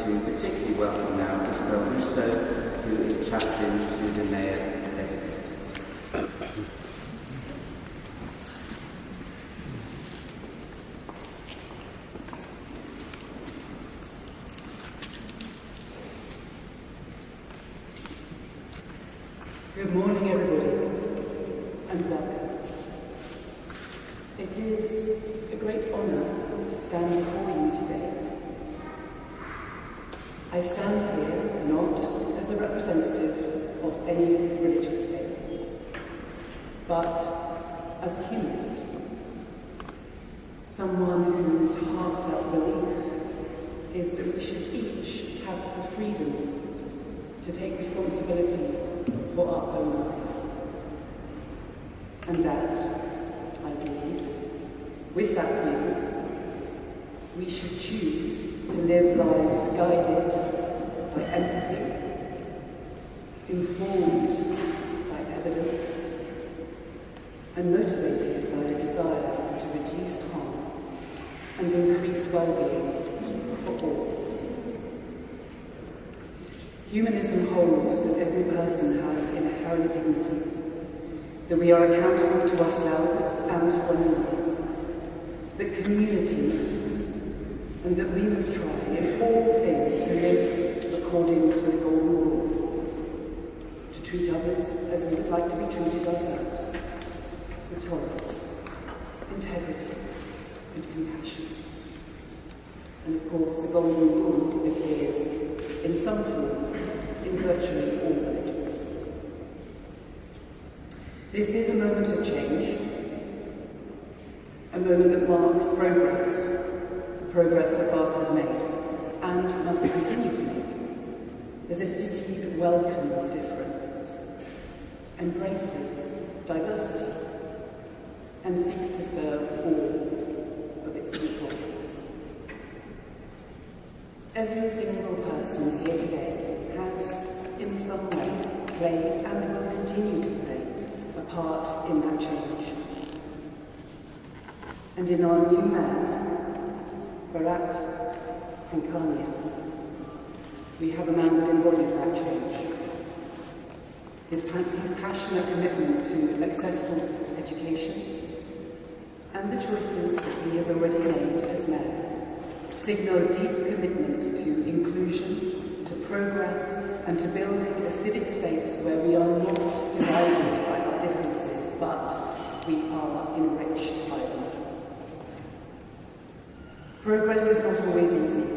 to particularly welcome now Isabel Russo, who is chaplain to the Mayor Designate. Good morning, everybody, and welcome. It is a great honour to stand before you today. I stand here not as a representative of any religious faith, but as a humanist, someone whose heartfelt belief is that we should each have the freedom to take responsibility for our own lives. And that, ideally, with that freedom, we should choose to live lives guided by empathy, informed by evidence, and motivated by a desire to reduce harm and increase well-being for all. Humanism holds that every person has inherent dignity, that we are accountable to ourselves and to one another, that community matters, and that we must try in all things to live according to the golden rule, to treat others as we would like to be treated ourselves, with tolerance, integrity, and compassion. And of course, the golden rule appears in some form in virtually all religions. This is a moment of change, a moment that marks progress that Bath has made and must continue to make, as a city that welcomes difference, embraces diversity, and seeks to serve all of its people. Every single person here today has, in some way, played and will continue to play a part in that change. And in our new man, Bharat Kankania, we have a man that embodies that change. His passionate commitment to accessible education and the choices that he has already made as mayor signal a deep commitment to inclusion, to progress, and to building a civic space where we are not divided by our differences, but we are enriched by them. Progress is not always easy.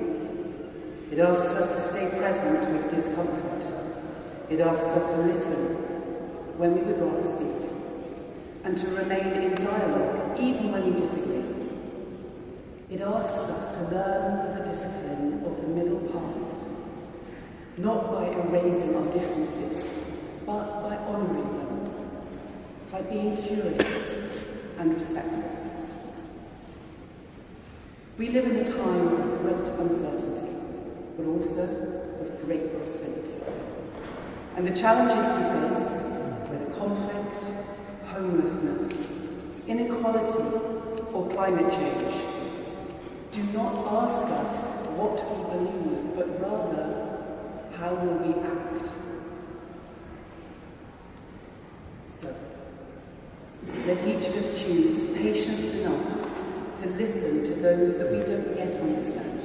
It asks us to stay present with discomfort. It asks us to listen when we would rather speak, and to remain in dialogue even when you disagree. It asks us to learn the discipline of the middle path, not by erasing our differences, but by honouring them, by being curious and respectful. We live in a time of great uncertainty, but also of great possibility. And the challenges we face, whether conflict, homelessness, inequality, or climate change, do not ask us what we believe, but rather, how will we act? So, let each of us choose patience enough to listen to those that we don't yet understand.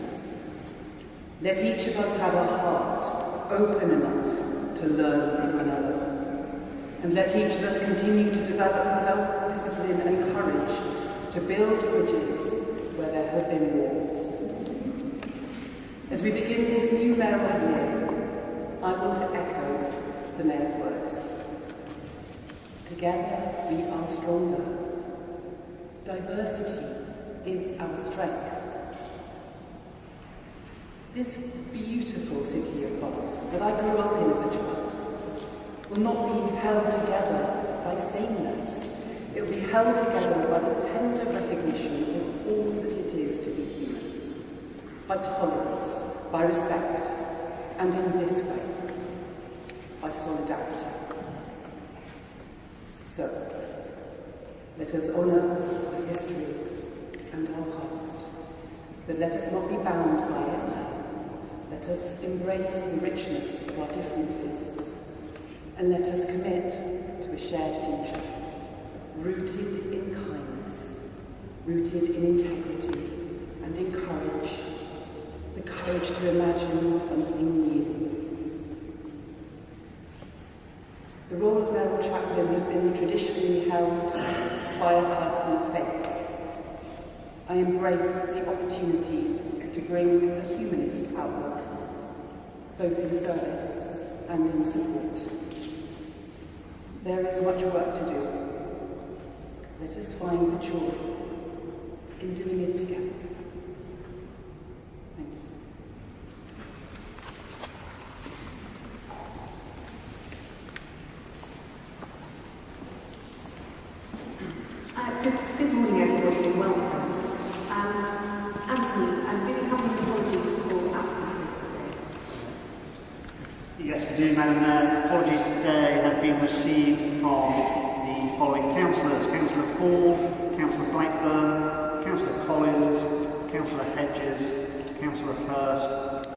Let each of us have a heart open enough to learn from another. And let each of us continue to develop self-discipline and courage to build bridges where there have been walls. As we begin this new mayoral year, I want to echo the mayor's words. Together we are stronger. Diversity is our strength. This beautiful city of Bath that I grew up in as a child will not be held together by sameness. It will be held together by the tender recognition of all that it is to be human, by tolerance, by respect, and in this way, by solidarity. So, let us honour our history and our past, but let us not be bound by it. Let us embrace the richness of our differences, and let us commit to a shared future, rooted in kindness, rooted in integrity, and in courage, the courage to imagine something new. The role of mayoral chaplain has been traditionally held by a person of faith. I embrace the opportunity to bring a humanist outlook, both in service and in support. There is much work to do. Let us find the joy in doing it together. Thank you. Good morning, everybody, and welcome. Anthony, do you have any apologies for absences today? Yes, we do, Madam Mayor. Apologies today have been received from the following councillors: Councillor Paul, Councillor Blackburn, Councillor Collins, Councillor Hedges, Councillor Hurst,